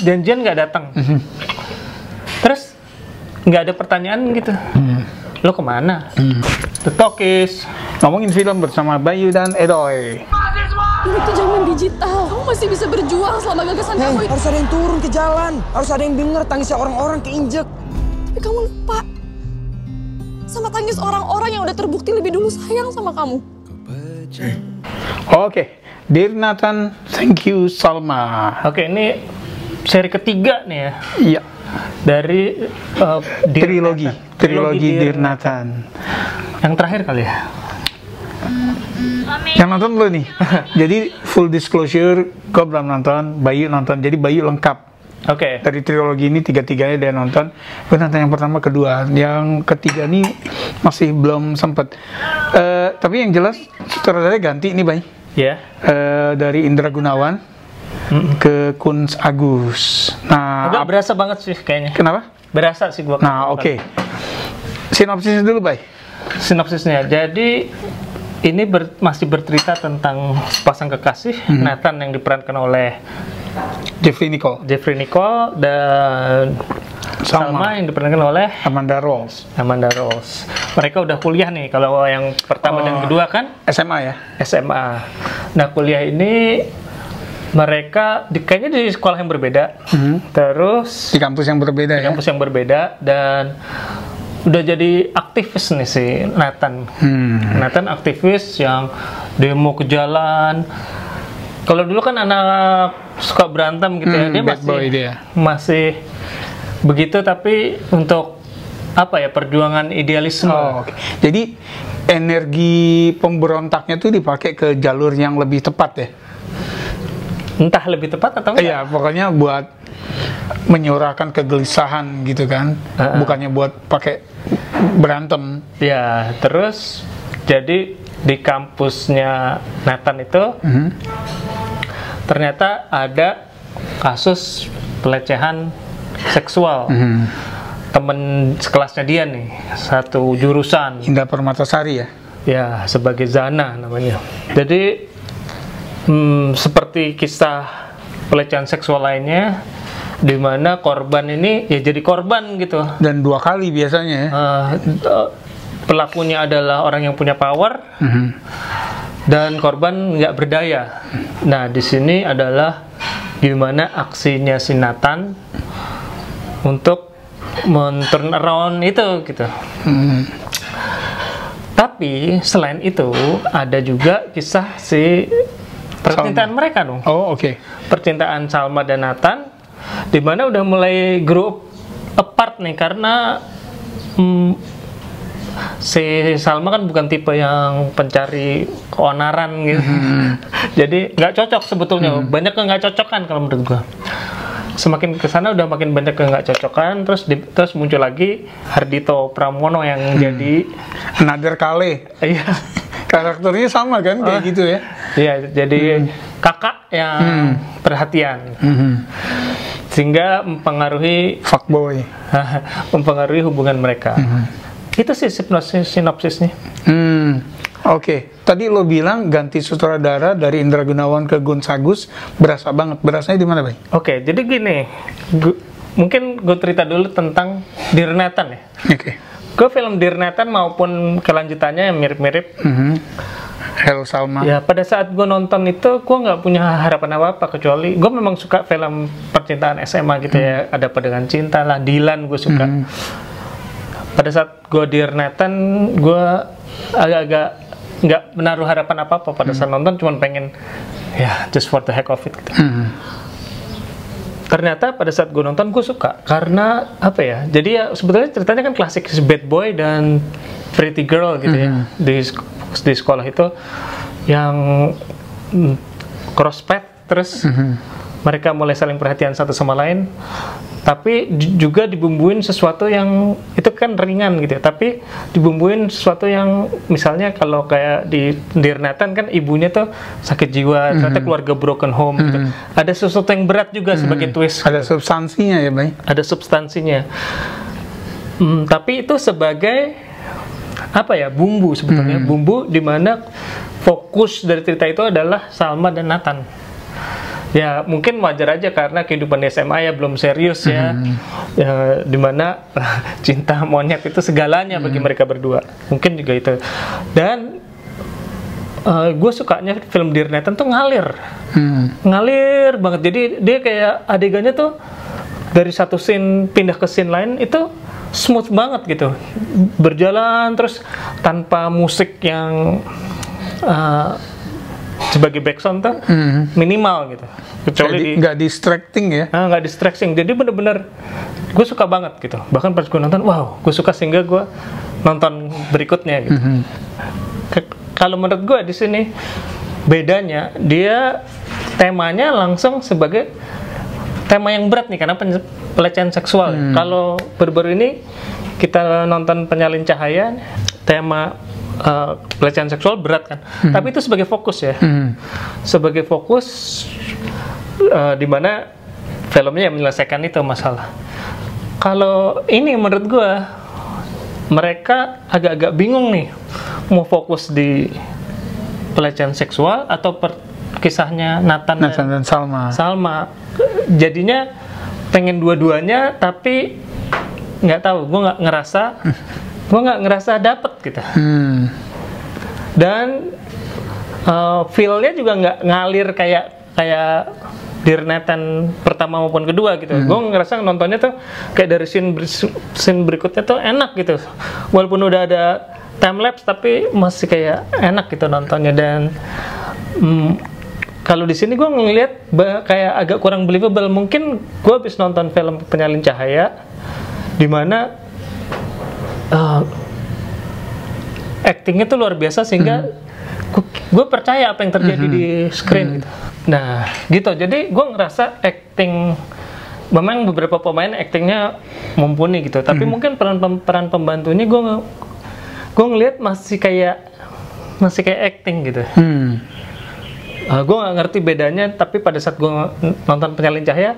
janjian nggak datang. Terus nggak ada pertanyaan gitu. Lo kemana? The Talkies ngomongin film bersama Bayu dan Edoy. Ini tuh zaman digital. Kamu masih bisa berjuang selama gagasan kamu itu. Harus ada yang turun ke jalan. Harus ada yang denger tangisnya orang-orang keinjek. Tapi kamu lupa sama tangis orang-orang yang udah terbukti lebih dulu sayang sama kamu. Oke, Dear Nathan, thank you Salma. Oke, ini seri ketiga nih ya. Iya. Dari trilogi Dear Nathan. Yang terakhir kali ya. Yang nonton lo nih. Jadi full disclosure, gue belum nonton, Bayu nonton. Jadi Bayu lengkap. Oke. Dari trilogi ini tiga-tiganya dia nonton. Gue nonton yang pertama, kedua, yang ketiga nih masih belum sempet. Tapi yang jelas sutradaranya ganti nih, Bay. Ya. Dari Indra Gunawan ke Kunz Agus. Nah, agak berasa banget sih kayaknya. Kenapa? Berasa sih gua. Nah, oke. Sinopsisnya dulu, Bay. Sinopsisnya. Jadi ini masih bercerita tentang sepasang kekasih, Nathan yang diperankan oleh Jeffrey Nicole dan Salma yang diperankan oleh Amanda Rolls. Mereka udah kuliah nih. Kalau yang pertama dan kedua kan SMA ya? SMA. Nah, kuliah ini mereka kayaknya di sekolah yang berbeda. Terus di kampus yang berbeda di kampus yang berbeda dan udah jadi aktivis nih si Nathan. Nathan aktivis yang demo ke jalan. Kalau dulu kan anak suka berantem gitu ya, dia masih begitu, tapi untuk apa ya, perjuangan idealisme. Okay. Jadi energi pemberontaknya tuh dipakai ke jalur yang lebih tepat ya? Entah lebih tepat atau enggak. Iya, pokoknya buat menyuarakan kegelisahan gitu kan, bukannya buat pakai berantem. Ya, terus jadi di kampusnya Nathan itu ternyata ada kasus pelecehan seksual. Temen sekelasnya dia nih, satu jurusan. Indah Permatasari ya? Ya, sebagai Zana namanya. Jadi seperti kisah pelecehan seksual lainnya, di mana korban ini ya jadi korban gitu. Dan 2 kali biasanya ya? Pelakunya adalah orang yang punya power, dan korban nggak berdaya. Nah, di sini adalah gimana aksinya si Nathan untuk men-turn around itu gitu. Tapi selain itu ada juga kisah si percintaan Salma. mereka dong. Oh, oke. Percintaan Salma dan Nathan, di mana udah mulai grow apart nih karena si Salma kan bukan tipe yang pencari keonaran gitu. Jadi nggak cocok sebetulnya. Banyak yang nggak cocokan kalau menurut gua. Semakin kesana udah makin banyak yang nggak cocokan. Terus muncul lagi Hardito Pramono yang jadi Another Kale. iya, Karakternya sama kan kayak gitu ya? iya, jadi kakak yang perhatian, sehingga mempengaruhi hubungan mereka. Itu sih sinopsisnya. Oke. Tadi lo bilang ganti sutradara dari Indra Gunawan ke Kunz Agus, berasa banget. Berasanya di mana, Bay? Oke, jadi gini, mungkin gue cerita dulu tentang Dear Nathan ya. Oke. Gue film Dear Nathan maupun kelanjutannya yang mirip-mirip. Hello Salma. Ya, pada saat gue nonton itu, gue nggak punya harapan apa-apa, kecuali gue memang suka film percintaan SMA gitu ya. Ada Apa Dengan Cinta lah, Dylan gue suka. Pada saat gue Dear Nathan, gue agak-agak nggak menaruh harapan apa-apa pada saat nonton, cuman pengen ya just for the heck of it gitu. Ternyata pada saat gue nonton gue suka karena apa ya, jadi ya sebetulnya ceritanya kan klasik, bad boy dan pretty girl gitu ya, di sekolah itu yang cross path, terus mereka mulai saling perhatian satu sama lain, tapi juga dibumbuin sesuatu yang itu kan ringan gitu ya, tapi dibumbuin sesuatu yang misalnya kalau kayak di Dear Nathan kan ibunya tuh sakit jiwa, ternyata keluarga broken home gitu. Ada sesuatu yang berat juga sebagai twist. Ada substansinya ya, Bay? Ada substansinya. Tapi itu sebagai apa ya, bumbu sebetulnya, bumbu di mana fokus dari cerita itu adalah Salma dan Nathan. Ya mungkin wajar aja karena kehidupan di SMA ya belum serius ya, ya dimana cinta monyet itu segalanya bagi mereka berdua, mungkin juga itu. Dan gue sukanya film Dear Nathan tuh ngalir banget, jadi dia kayak adegannya tuh dari satu scene pindah ke scene lain itu smooth banget gitu, berjalan terus tanpa musik yang sebagai background tuh minimal gitu, kecuali nggak distracting ya. Nggak distracting, jadi bener-bener gue suka banget gitu. Bahkan pas gue nonton, wow, gue suka sehingga gue nonton berikutnya gitu. Kalau menurut gue di sini bedanya, dia temanya langsung sebagai tema yang berat nih karena pelecehan seksual. Kalau baru-baru ini kita nonton Penyalin Cahaya, tema pelecehan seksual berat kan, tapi itu sebagai fokus ya, sebagai fokus di mana filmnya yang menyelesaikan itu masalah. Kalau ini menurut gue mereka agak-agak bingung nih mau fokus di pelecehan seksual atau kisahnya Nathan dan Salma. Jadinya pengen dua-duanya tapi nggak tahu, gue nggak ngerasa dapet gitu. Dan feel-nya juga nggak ngalir kayak Dear Nathan pertama maupun kedua gitu. Gue ngerasa nontonnya tuh kayak dari scene berikutnya tuh enak gitu, walaupun udah ada time lapse tapi masih kayak enak gitu nontonnya. Dan kalau di sini gue ngeliat kayak agak kurang believable. Mungkin gue habis nonton film Penyalin Cahaya dimana actingnya tuh luar biasa sehingga gue percaya apa yang terjadi di screen gitu. Nah gitu, jadi gue ngerasa acting, memang beberapa pemain actingnya mumpuni gitu, tapi mungkin peran pembantunya gue ngelihat masih kayak acting gitu. Gue nggak ngerti bedanya, tapi pada saat gue nonton Penyalin Cahaya,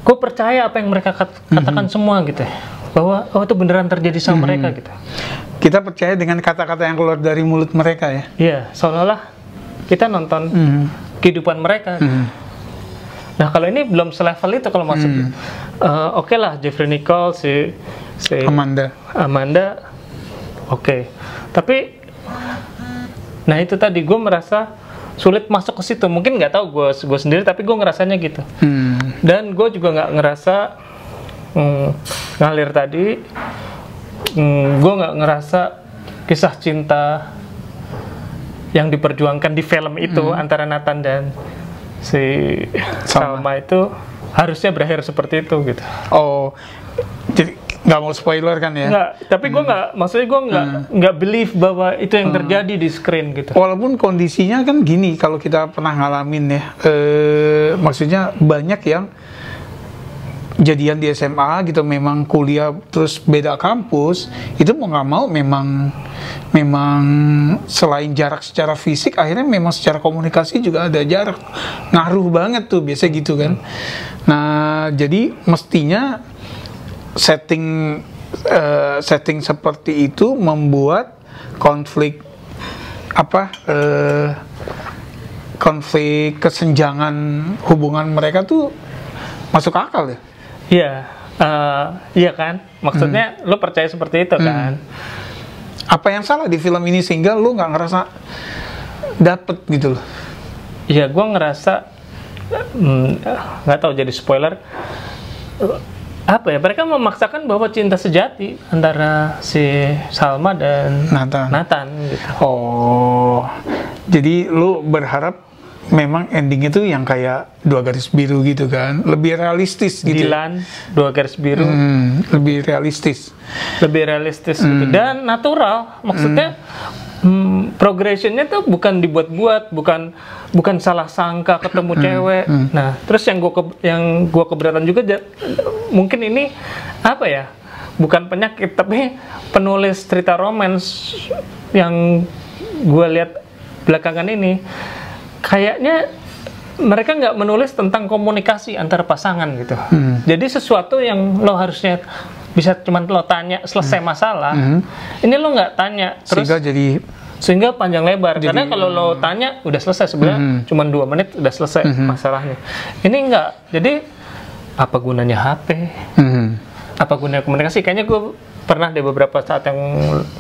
gue percaya apa yang mereka katakan semua gitu, bahwa itu beneran terjadi sama mereka gitu. Kita percaya dengan kata-kata yang keluar dari mulut mereka ya. Iya, seolah-olah kita nonton kehidupan mereka. Nah kalau ini belum selevel itu kalau masuk. Oke lah, Jeffrey Nicole, si Amanda, oke. Tapi, nah itu tadi gue merasa sulit masuk ke situ. Mungkin nggak tahu gue sendiri, tapi gue ngerasanya gitu. Dan gue juga nggak ngerasa ngalir tadi. Gue nggak ngerasa kisah cinta yang diperjuangkan di film itu antara Nathan dan si Salma itu harusnya berakhir seperti itu gitu. Oh, jadi nggak mau spoiler kan ya? Nggak, tapi gue nggak, maksudnya gue nggak believe bahwa itu yang terjadi di screen gitu. Walaupun kondisinya kan gini, kalau kita pernah ngalamin ya, maksudnya banyak yang jadian di SMA gitu, memang kuliah terus beda kampus, itu mau nggak mau memang selain jarak secara fisik, akhirnya memang secara komunikasi juga ada jarak, ngaruh banget tuh biasa gitu kan. Nah jadi mestinya setting seperti itu membuat konflik konflik kesenjangan hubungan mereka tuh masuk akal ya. Iya kan, maksudnya lo percaya seperti itu kan. Apa yang salah di film ini sehingga lo nggak ngerasa dapet gitu loh? Iya, gue ngerasa nggak tahu jadi spoiler. Apa ya, mereka memaksakan bahwa cinta sejati antara si Salma dan Nathan gitu. Oh, jadi lo berharap memang ending itu yang kayak 2 garis biru gitu kan, lebih realistis gitu. Dilan 2 garis biru, lebih realistis gitu. Dan natural, maksudnya progressionnya tuh bukan dibuat-buat, bukan salah sangka ketemu cewek. Nah terus yang gua keberatan juga mungkin ini apa ya, bukan penyakit tapi penulis cerita romance yang gua lihat belakangan ini, kayaknya mereka nggak menulis tentang komunikasi antar pasangan gitu. Jadi sesuatu yang lo harusnya bisa cuman lo tanya selesai masalah, ini lo nggak tanya. Terus sehingga jadi sehingga panjang lebar. Karena kalau lo tanya udah selesai sebenarnya, cuma 2 menit udah selesai masalahnya. Ini enggak. Jadi apa gunanya HP? Apa gunanya komunikasi? Kayaknya gue pernah deh beberapa saat yang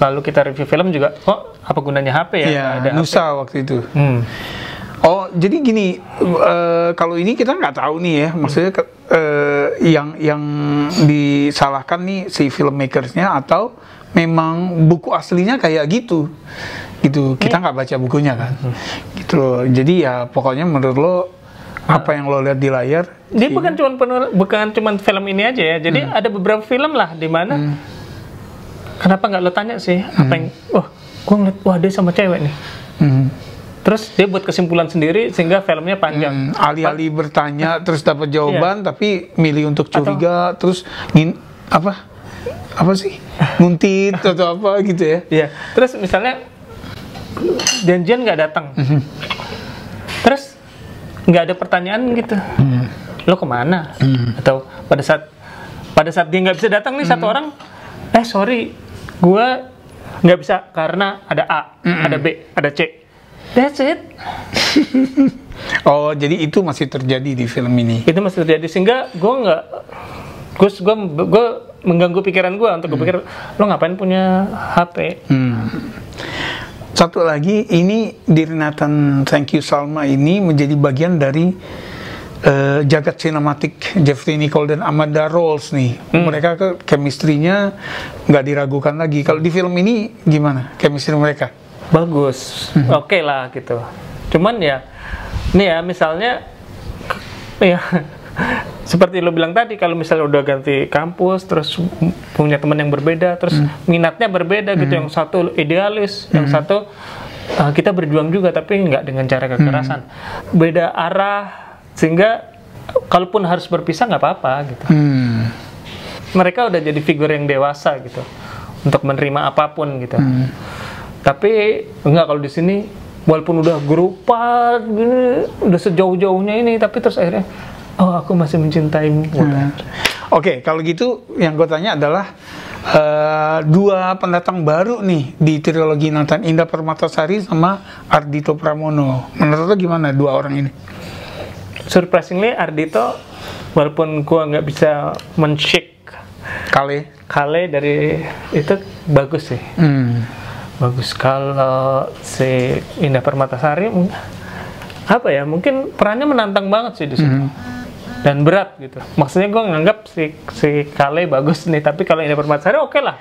lalu kita review film juga, kok apa gunanya HP ya? Iya, ada Nusa HP. waktu itu. Oh, jadi gini, kalau ini kita nggak tahu nih ya, maksudnya yang disalahkan nih si filmmakersnya atau memang buku aslinya kayak gitu. Kita nggak baca bukunya kan, gitu loh. Jadi ya pokoknya menurut lo apa yang lo lihat di layar? Dia bukan cuma film ini aja ya. Jadi ada beberapa film lah di mana kenapa nggak lo tanya sih apa yang, gue ngeliat dia sama cewek nih. Terus dia buat kesimpulan sendiri sehingga filmnya panjang. Alih-alih bertanya terus dapat jawaban, tapi milih untuk curiga, terus apa sih? Nguntit atau apa gitu ya? Iya. Terus misalnya janjian nggak datang, terus nggak ada pertanyaan gitu, lo kemana? Atau pada saat dia nggak bisa datang nih satu orang, sorry, gue nggak bisa karena ada A, ada B, ada C. That's it. Oh, jadi itu masih terjadi di film ini. Itu masih terjadi sehingga gue mengganggu pikiran gue untuk berpikir lo ngapain punya HP. Satu lagi, ini Dear Nathan Thank You Salma ini menjadi bagian dari jagat sinematik Jeffrey Nicole dan Amanda Rolls nih. Mereka chemistry-nya nggak diragukan lagi. Kalau di film ini gimana chemistry mereka? Bagus, oke lah gitu. Cuman ya, nih ya misalnya, ya seperti lo bilang tadi, kalau misalnya udah ganti kampus, terus punya teman yang berbeda, terus minatnya berbeda gitu. Yang satu idealis, yang satu kita berjuang juga, tapi nggak dengan cara kekerasan. Beda arah, sehingga kalaupun harus berpisah nggak apa-apa gitu. Mereka udah jadi figur yang dewasa gitu, untuk menerima apapun gitu. Tapi enggak, kalau di sini walaupun udah gerupat gini, udah sejauh-jauhnya ini, tapi terus akhirnya aku masih mencintaimu. Oke, kalau gitu yang gue tanya adalah 2 pendatang baru nih di trilogi Nathan, Indah Permatasari sama Ardhito Pramono. Menurut lo gimana 2 orang ini? Surprisingly Ardhito, walaupun gue nggak bisa men-shake Kale dari itu, bagus sih. Bagus. Kalau si Indah Permatasari apa ya, mungkin perannya menantang banget sih di situ. Dan berat gitu. Maksudnya gue nganggap si Kale bagus nih, tapi kalau Indah Permatasari oke lah.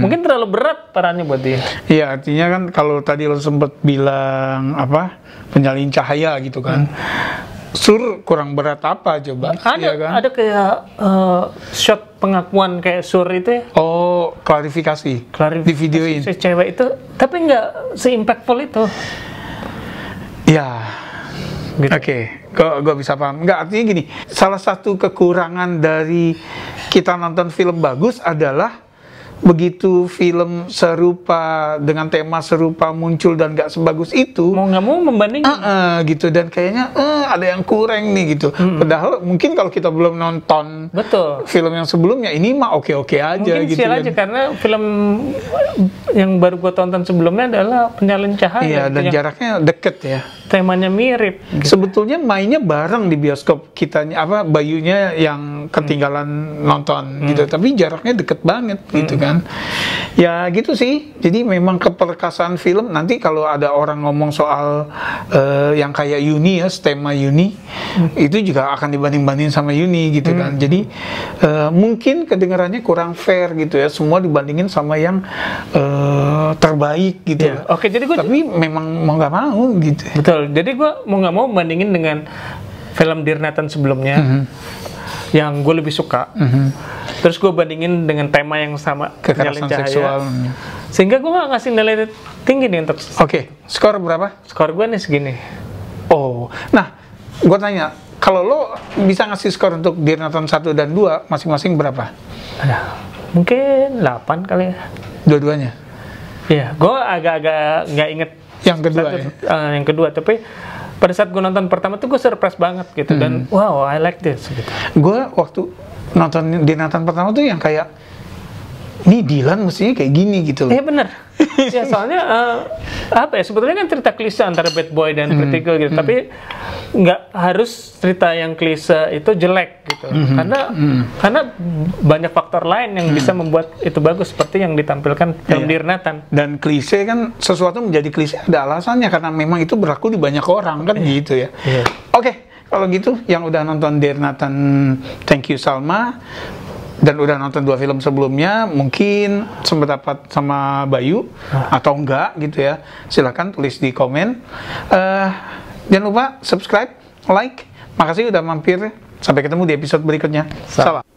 Mungkin terlalu berat perannya buat dia. Iya, artinya kan kalau tadi lo sempet bilang penyalin cahaya gitu kan. Sur kurang berat apa coba? Ada, ya kan? ada kayak shot pengakuan kayak Sur itu ya. Oh, klarifikasi di videoin. Si cewek itu, tapi nggak se-impactful itu. Ya, Gitu. Oke, gue bisa paham. Nggak, artinya gini, salah satu kekurangan dari kita nonton film bagus adalah begitu film serupa dengan tema serupa muncul dan nggak sebagus itu, mau nggak mau membandingkan gitu, dan kayaknya ada yang kurang nih gitu. Padahal mungkin kalau kita belum nonton film yang sebelumnya, ini mah oke-oke aja. Mungkin gitu kan. Aja karena film yang baru gue tonton sebelumnya adalah Penyalin Cahaya. Iya, dan jaraknya deket ya. Temanya mirip. Gitu. Sebetulnya mainnya bareng di bioskop kitanya, Bayunya yang ketinggalan nonton gitu, tapi jaraknya deket banget gitu kan. Ya gitu sih. Jadi memang keperkasaan film. Nanti kalau ada orang ngomong soal yang kayak Yuni ya, tema Yuni, itu juga akan dibanding-bandingin sama Yuni gitu kan. Jadi mungkin kedengarannya kurang fair gitu ya. Semua dibandingin sama yang terbaik gitu. Yeah. Oke, jadi tapi memang mau nggak mau gitu. Betul. Jadi gue mau nggak mau bandingin dengan film Dear Nathan sebelumnya, yang gue lebih suka. Terus gue bandingin dengan tema yang sama, kekerasan seksual. Sehingga gue nggak ngasih nilai tinggi nih untuk. Oke, skor berapa? Skor gue nih segini. Oh, nah, gue tanya, kalau lo bisa ngasih skor untuk Dear Nathan 1 dan 2, masing-masing berapa? Mungkin 8 kali ya. Dua-duanya? Iya, gue agak-agak nggak inget yang kedua yang kedua, tapi pada saat gue nonton pertama tuh gue surprise banget gitu, dan wow, I like this gitu. Gue waktu nonton di Nathan pertama tuh yang kayak ini Dylan mestinya kayak gini gitu loh. Iya benar. Ya soalnya apa ya, sebetulnya kan cerita klise antara bad boy dan pretty girl gitu, tapi nggak harus cerita yang klise itu jelek gitu, karena banyak faktor lain yang bisa membuat itu bagus, seperti yang ditampilkan film Dear Nathan. Dan klise kan, sesuatu menjadi klise ada alasannya, karena memang itu berlaku di banyak orang kan gitu ya. Oke, kalau gitu yang udah nonton Dear Nathan, thank you Salma. Dan udah nonton 2 film sebelumnya, mungkin sempat dapat sama Bayu atau enggak gitu ya, silahkan tulis di komen. Jangan lupa subscribe, like. Makasih udah mampir. Sampai ketemu di episode berikutnya. Salam.